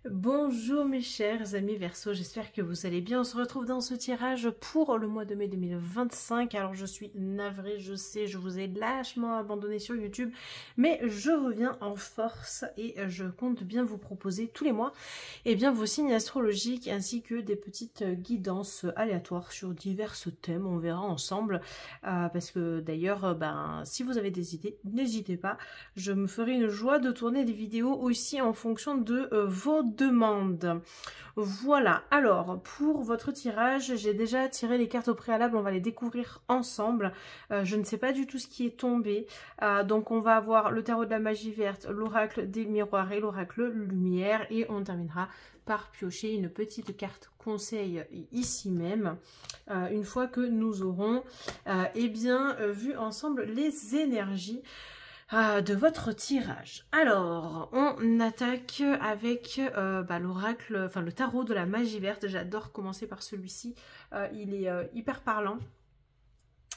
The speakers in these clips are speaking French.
Bonjour mes chers amis Verseau, j'espère que vous allez bien. On se retrouve dans ce tirage pour le mois de mai 2025. Alors je suis navrée, je sais, je vous ai lâchement abandonné sur YouTube, mais je reviens en force et je compte bien vous proposer tous les mois vos signes astrologiques ainsi que des petites guidances aléatoires sur divers thèmes. On verra ensemble parce que d'ailleurs, si vous avez des idées, n'hésitez pas. Je me ferai une joie de tourner des vidéos aussi en fonction de vos demandes. Voilà, alors pour votre tirage, j'ai déjà tiré les cartes au préalable, on va les découvrir ensemble. Je ne sais pas du tout ce qui est tombé, donc on va avoir le tarot de la magie verte, l'oracle des miroirs et l'oracle lumière, et on terminera par piocher une petite carte conseil ici même, une fois que nous aurons vu ensemble les énergies de votre tirage. Alors, on attaque avec l'oracle, enfin le tarot de la magie verte. J'adore commencer par celui-ci. Il est hyper parlant.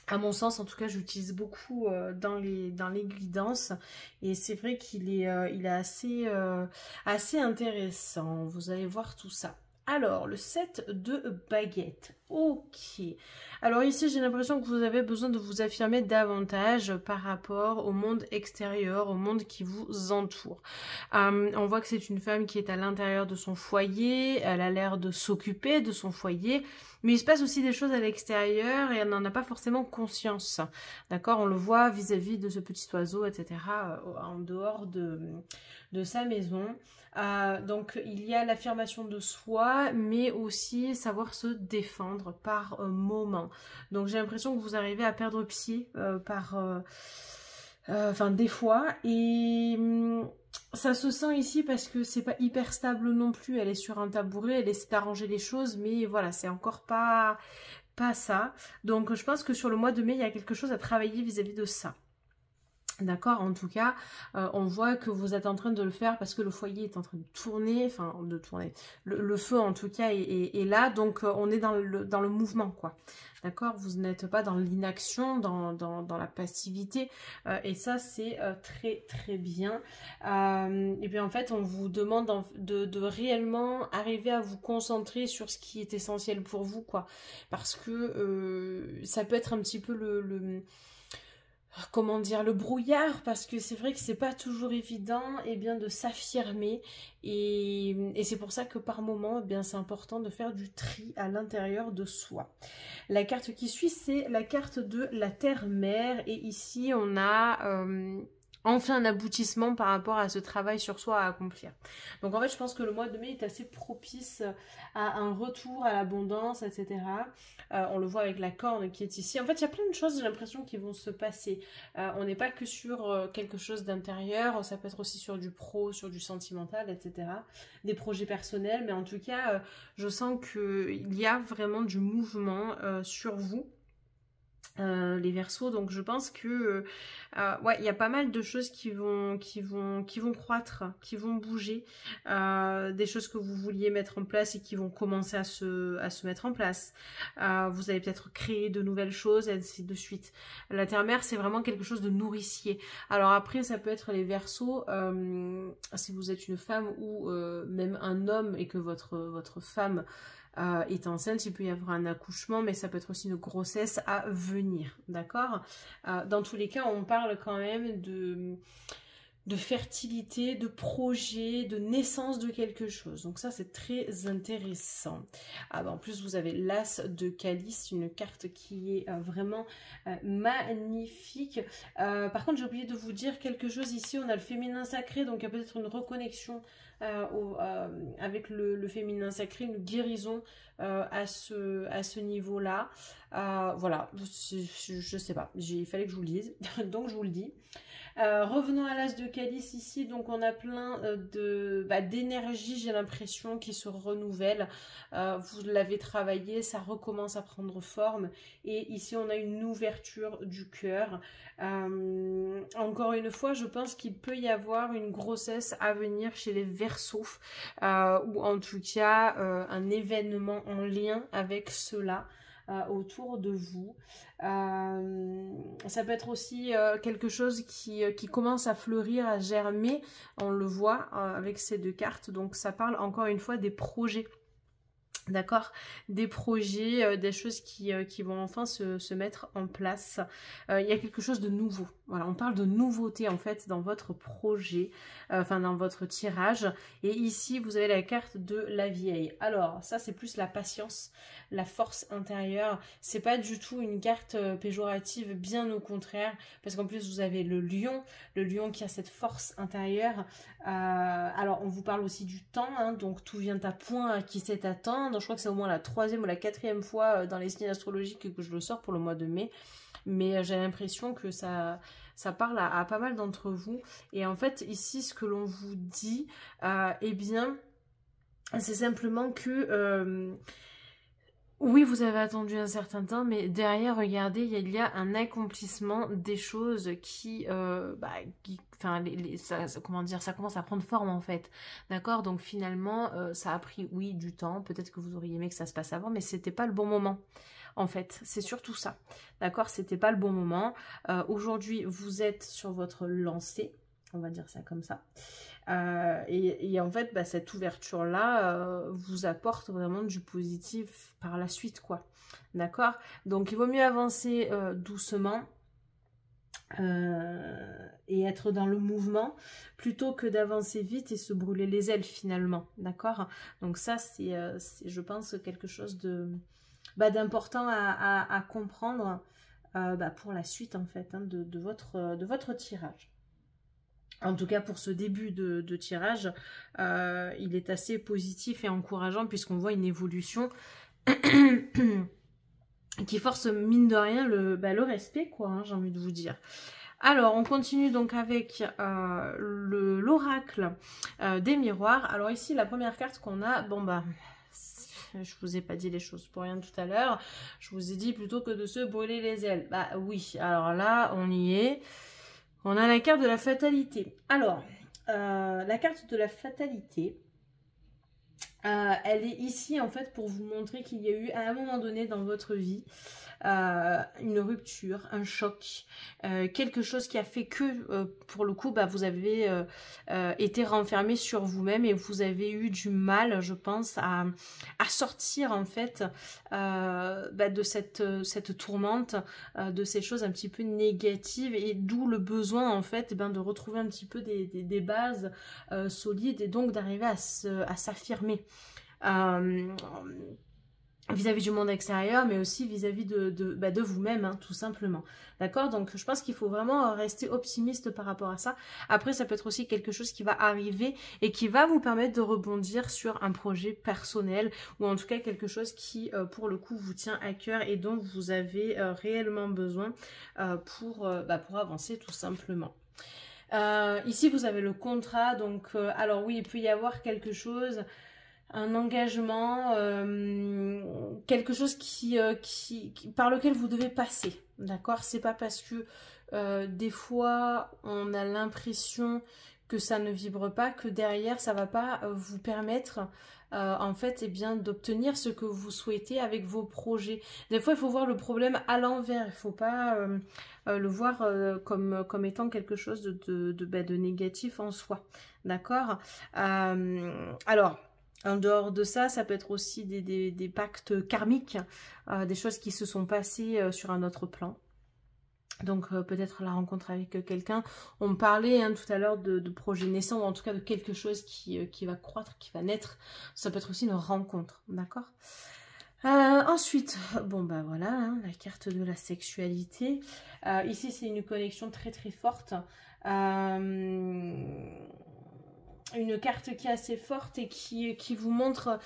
À mon sens, en tout cas, j'utilise beaucoup dans les guidances. Et c'est vrai qu'il est, assez intéressant. Vous allez voir tout ça. Alors, le 7 de baguettes. Ok. Alors ici, j'ai l'impression que vous avez besoin de vous affirmer davantage par rapport au monde extérieur, au monde qui vous entoure. On voit que c'est une femme qui est à l'intérieur de son foyer. Elle a l'air de s'occuper de son foyer. Mais il se passe aussi des choses à l'extérieur et elle n'en a pas forcément conscience. D'accord? On le voit vis-à-vis de ce petit oiseau, etc. En dehors de sa maison. Donc il y a l'affirmation de soi, mais aussi savoir se défendre par moment. Donc j'ai l'impression que vous arrivez à perdre pied des fois, et ça se sent ici parce que c'est pas hyper stable non plus. Elle est sur un tabouret, elle essaie d'arranger les choses, mais voilà, c'est encore pas ça. Donc je pense que sur le mois de mai, il y a quelque chose à travailler vis-à-vis de ça. D'accord, en tout cas, on voit que vous êtes en train de le faire parce que le foyer est en train de tourner, enfin de tourner. Le feu en tout cas est là, donc on est dans le mouvement, quoi. D'accord, vous n'êtes pas dans l'inaction, dans la passivité, et ça c'est très très bien. Et puis en fait, on vous demande de réellement arriver à vous concentrer sur ce qui est essentiel pour vous, quoi. Parce que ça peut être un petit peu comment dire, le brouillard, parce que c'est vrai que c'est pas toujours évident de s'affirmer, et c'est pour ça que par moment c'est important de faire du tri à l'intérieur de soi. La carte qui suit, c'est la carte de la terre-mère, et ici on a enfin un aboutissement par rapport à ce travail sur soi à accomplir. Donc en fait je pense que le mois de mai est assez propice à un retour à l'abondance, etc. On le voit avec la corne qui est ici. En fait il y a plein de choses, j'ai l'impression, qui vont se passer. On n'est pas que sur quelque chose d'intérieur, ça peut être aussi sur du pro, sur du sentimental, etc. Des projets personnels, mais en tout cas je sens qu'il y a vraiment du mouvement sur vous. Les Verseaux, donc je pense que il y a pas mal de choses qui vont croître, qui vont bouger, des choses que vous vouliez mettre en place et qui vont commencer à se mettre en place. Vous allez peut-être créer de nouvelles choses, et ainsi de suite. La terre-mère, c'est vraiment quelque chose de nourricier. Alors après, ça peut être les Verseaux, si vous êtes une femme ou même un homme et que votre femme est enceinte, il peut y avoir un accouchement, mais ça peut être aussi une grossesse à venir, d'accord? Dans tous les cas, on parle quand même de fertilité, de projet, de naissance de quelque chose. Donc ça, c'est très intéressant. En plus, vous avez l'As de Calice, une carte qui est vraiment magnifique. Par contre, j'ai oublié de vous dire quelque chose ici. On a le féminin sacré, donc il y a peut-être une reconnexion avec le féminin sacré, une guérison à ce niveau-là. Voilà, je sais pas, il fallait que je vous le dise, donc je vous le dis. Revenons à l'As de Calice ici, donc on a plein d'énergie, j'ai l'impression, qui se renouvelle. Vous l'avez travaillé, ça recommence à prendre forme, et ici on a une ouverture du cœur. Encore une fois, je pense qu'il peut y avoir une grossesse à venir chez les Verseaux, ou en tout cas un événement en lien avec cela. autour de vous. Ça peut être aussi quelque chose qui commence à fleurir, à germer, on le voit avec ces deux cartes, donc ça parle encore une fois des projets. D'accord, des projets, des choses qui vont enfin se mettre en place. Il y a quelque chose de nouveau. Voilà, on parle de nouveauté en fait dans votre projet, enfin dans votre tirage. Et ici, vous avez la carte de la vieille. Alors, ça c'est plus la patience, la force intérieure. C'est pas du tout une carte péjorative, bien au contraire. Parce qu'en plus, vous avez le lion qui a cette force intérieure. Alors, on vous parle aussi du temps, hein, donc tout vient à point qui sait attendre. Donc, je crois que c'est au moins la 3e ou la 4e fois dans les signes astrologiques que je le sors pour le mois de mai. Mais j'ai l'impression que ça parle à pas mal d'entre vous. Et en fait, ici, ce que l'on vous dit, eh bien, c'est simplement que... oui, vous avez attendu un certain temps, mais derrière, regardez, il y a un accomplissement des choses comment dire, ça commence à prendre forme en fait, d'accord? Donc finalement, ça a pris, oui, du temps. Peut-être que vous auriez aimé que ça se passe avant, mais c'était pas le bon moment. En fait, c'est surtout ça, d'accord? C'était pas le bon moment. Aujourd'hui, vous êtes sur votre lancée, on va dire ça comme ça. Et en fait, cette ouverture-là vous apporte vraiment du positif par la suite, quoi. D'accord? Donc, il vaut mieux avancer doucement et être dans le mouvement plutôt que d'avancer vite et se brûler les ailes, finalement. D'accord? Donc ça, c'est je pense, quelque chose d'important à comprendre pour la suite, en fait, hein, de votre tirage. En tout cas, pour ce début de tirage, il est assez positif et encourageant puisqu'on voit une évolution qui force, mine de rien, le respect, quoi, hein, j'ai envie de vous dire. Alors, on continue donc avec l'oracle des miroirs. Alors ici, la première carte qu'on a, je vous ai pas dit les choses pour rien tout à l'heure. Je vous ai dit plutôt que de se brûler les ailes. Bah oui, alors là, on y est. On a la carte de la fatalité. Alors, la carte de la fatalité, elle est ici en fait pour vous montrer qu'il y a eu à un moment donné dans votre vie une rupture, un choc, quelque chose qui a fait que pour le coup vous avez été renfermé sur vous-même et vous avez eu du mal, je pense, à sortir en fait de cette tourmente, de ces choses un petit peu négatives, et d'où le besoin en fait de retrouver un petit peu des bases solides et donc d'arriver à s'affirmer vis-à-vis du monde extérieur, mais aussi vis-à-vis de vous-même, hein, tout simplement. D'accord? Donc, je pense qu'il faut vraiment rester optimiste par rapport à ça. Après, ça peut être aussi quelque chose qui va arriver et qui va vous permettre de rebondir sur un projet personnel, ou en tout cas quelque chose qui, pour le coup, vous tient à cœur et dont vous avez réellement besoin pour avancer, tout simplement. Ici, vous avez le contrat. Donc, alors oui, il peut y avoir quelque chose... un engagement, quelque chose par lequel vous devez passer, d'accord? C'est pas parce que des fois on a l'impression que ça ne vibre pas, que derrière ça va pas vous permettre en fait d'obtenir ce que vous souhaitez avec vos projets. Des fois il faut voir le problème à l'envers, il faut pas le voir comme étant quelque chose de négatif en soi, d'accord? Alors, en dehors de ça, ça peut être aussi des pactes karmiques, des choses qui se sont passées sur un autre plan. Donc peut-être la rencontre avec quelqu'un. On me parlait tout à l'heure de projets naissants, ou en tout cas de quelque chose qui va croître, qui va naître. Ça peut être aussi une rencontre, d'accord? Ensuite, voilà, hein, la carte de la sexualité. Ici, c'est une connexion très très forte. Une carte qui est assez forte et qui vous montre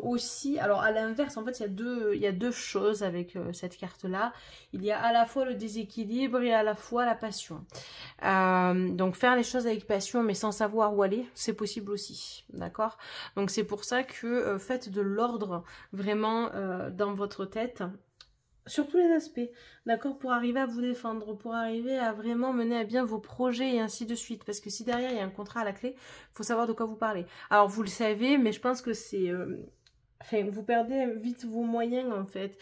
aussi, alors à l'inverse, en fait, il y a deux choses avec cette carte-là. Il y a à la fois le déséquilibre et à la fois la passion. Donc faire les choses avec passion mais sans savoir où aller, c'est possible aussi, d'accord? Donc c'est pour ça que faites de l'ordre vraiment dans votre tête, sur tous les aspects, d'accord, pour arriver à vous défendre, pour arriver à vraiment mener à bien vos projets et ainsi de suite. Parce que si derrière il y a un contrat à la clé, il faut savoir de quoi vous parlez. Alors vous le savez, mais je pense que c'est Enfin, vous perdez vite vos moyens en fait.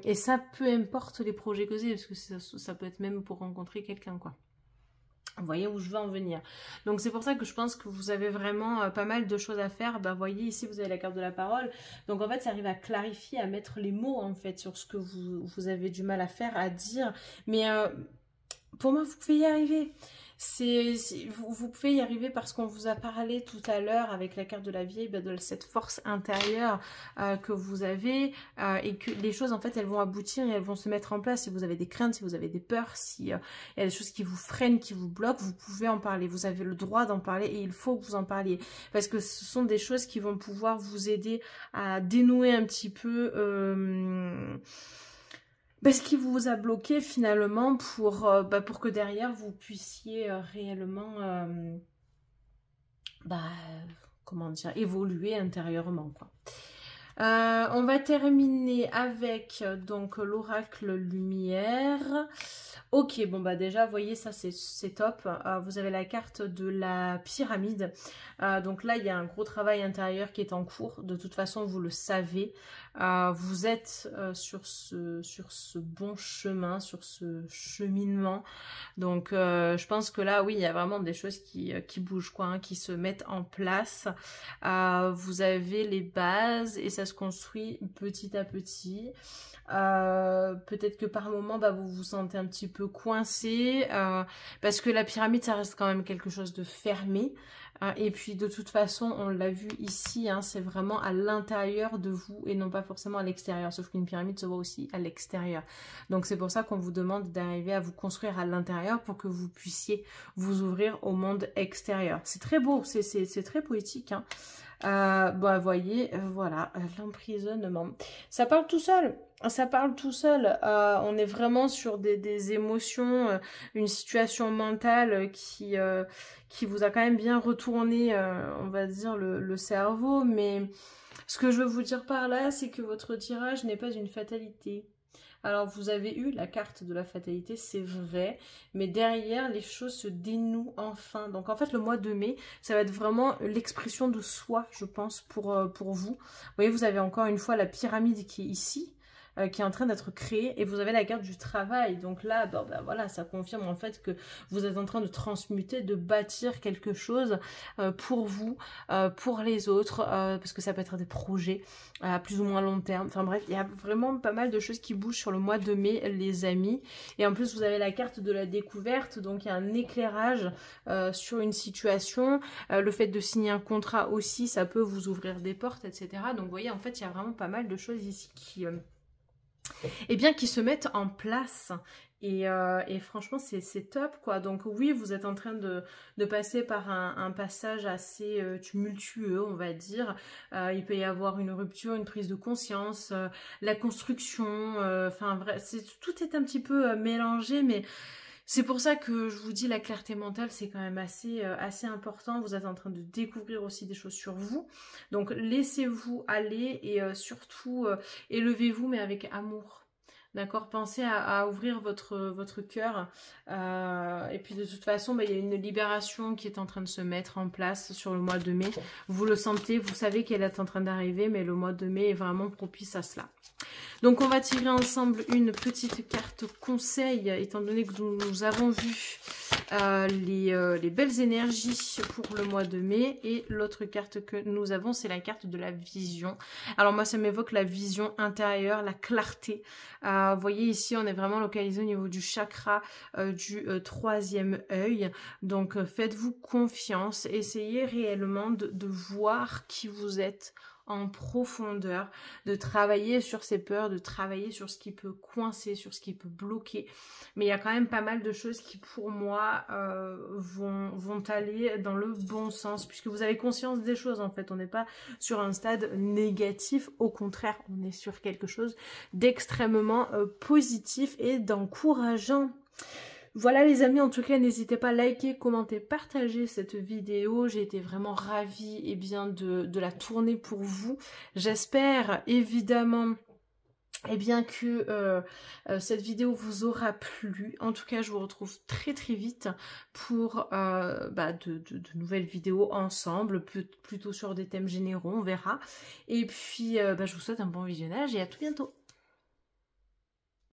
Et ça, peu importe les projets que c'est, parce que ça peut être même pour rencontrer quelqu'un, quoi. Vous voyez où je veux en venir. Donc c'est pour ça que je pense que vous avez vraiment pas mal de choses à faire. Bah, vous voyez ici, vous avez la carte de la parole. Donc en fait, ça arrive à clarifier, à mettre les mots en fait sur ce que vous avez du mal à faire, à dire. Mais pour moi, vous pouvez y arriver. Vous pouvez y arriver parce qu'on vous a parlé tout à l'heure avec la carte de la vieille, de cette force intérieure que vous avez et que les choses en fait elles vont aboutir et elles vont se mettre en place. Si vous avez des craintes, si vous avez des peurs, si il y a des choses qui vous freinent, qui vous bloquent, vous pouvez en parler. Vous avez le droit d'en parler et il faut que vous en parliez parce que ce sont des choses qui vont pouvoir vous aider à dénouer un petit peu ce qui vous a bloqué finalement pour que derrière vous puissiez réellement comment dire, évoluer intérieurement, quoi. On va terminer avec donc l'oracle lumière. Ok, bon bah déjà, vous voyez, ça c'est top. Vous avez la carte de la pyramide. Donc là, il y a un gros travail intérieur qui est en cours. De toute façon, vous le savez. Vous êtes sur ce bon chemin, sur ce cheminement. Donc je pense que là, oui, il y a vraiment des choses qui bougent, quoi, hein, qui se mettent en place. Vous avez les bases et ça se construit petit à petit. Peut-être que par moment vous vous sentez un petit peu coincé parce que la pyramide ça reste quand même quelque chose de fermé et puis de toute façon on l'a vu ici, hein, c'est vraiment à l'intérieur de vous et non pas forcément à l'extérieur, sauf qu'une pyramide se voit aussi à l'extérieur, donc c'est pour ça qu'on vous demande d'arriver à vous construire à l'intérieur pour que vous puissiez vous ouvrir au monde extérieur. C'est très beau, c'est très poétique, hein. Vous voyez, voilà, l'emprisonnement. Ça parle tout seul. Ça parle tout seul. On est vraiment sur des émotions, une situation mentale qui vous a quand même bien retourné, on va dire, le cerveau. Mais ce que je veux vous dire par là, c'est que votre tirage n'est pas une fatalité. Alors, vous avez eu la carte de la fatalité, c'est vrai, mais derrière, les choses se dénouent enfin. Donc, en fait, le mois de mai, ça va être vraiment l'expression de soi, je pense, pour vous. Vous voyez, vous avez encore une fois la pyramide qui est ici, qui est en train d'être créée, et vous avez la carte du travail. Donc là, voilà, ça confirme en fait que vous êtes en train de transmuter, de bâtir quelque chose pour vous, pour les autres, parce que ça peut être des projets à plus ou moins long terme. Enfin bref, il y a vraiment pas mal de choses qui bougent sur le mois de mai, les amis. Et en plus, vous avez la carte de la découverte, donc il y a un éclairage sur une situation. Le fait de signer un contrat aussi, ça peut vous ouvrir des portes, etc. Donc vous voyez, en fait, il y a vraiment pas mal de choses ici qui se mettent en place. Et franchement, c'est top, quoi. Donc oui, vous êtes en train de passer par un passage assez tumultueux, on va dire. Il peut y avoir une rupture, une prise de conscience, la construction, enfin bref, tout est un petit peu mélangé, mais c'est pour ça que je vous dis la clarté mentale, c'est quand même assez important. Vous êtes en train de découvrir aussi des choses sur vous. Donc laissez-vous aller et surtout élevez-vous, mais avec amour. D'accord, pensez à ouvrir votre cœur. Et puis de toute façon, il y a une libération qui est en train de se mettre en place sur le mois de mai. Vous le sentez, vous savez qu'elle est en train d'arriver, mais le mois de mai est vraiment propice à cela. Donc on va tirer ensemble une petite carte conseil, étant donné que nous avons vu les belles énergies pour le mois de mai. Et l'autre carte que nous avons, c'est la carte de la vision. Alors moi, ça m'évoque la vision intérieure, la clarté. Vous voyez ici, on est vraiment localisé au niveau du chakra du troisième œil. Donc faites-vous confiance, essayez réellement de voir qui vous êtes en profondeur, de travailler sur ses peurs, de travailler sur ce qui peut coincer, sur ce qui peut bloquer. Mais il y a quand même pas mal de choses qui, pour moi, vont aller dans le bon sens, puisque vous avez conscience des choses, en fait. On n'est pas sur un stade négatif, au contraire, on est sur quelque chose d'extrêmement positif et d'encourageant. Voilà les amis, en tout cas n'hésitez pas à liker, commenter, partager cette vidéo. J'ai été vraiment ravie de la tourner pour vous. J'espère évidemment eh bien que cette vidéo vous aura plu. En tout cas, je vous retrouve très très vite pour de nouvelles vidéos ensemble, plutôt sur des thèmes généraux, on verra. Et puis, je vous souhaite un bon visionnage et à tout bientôt.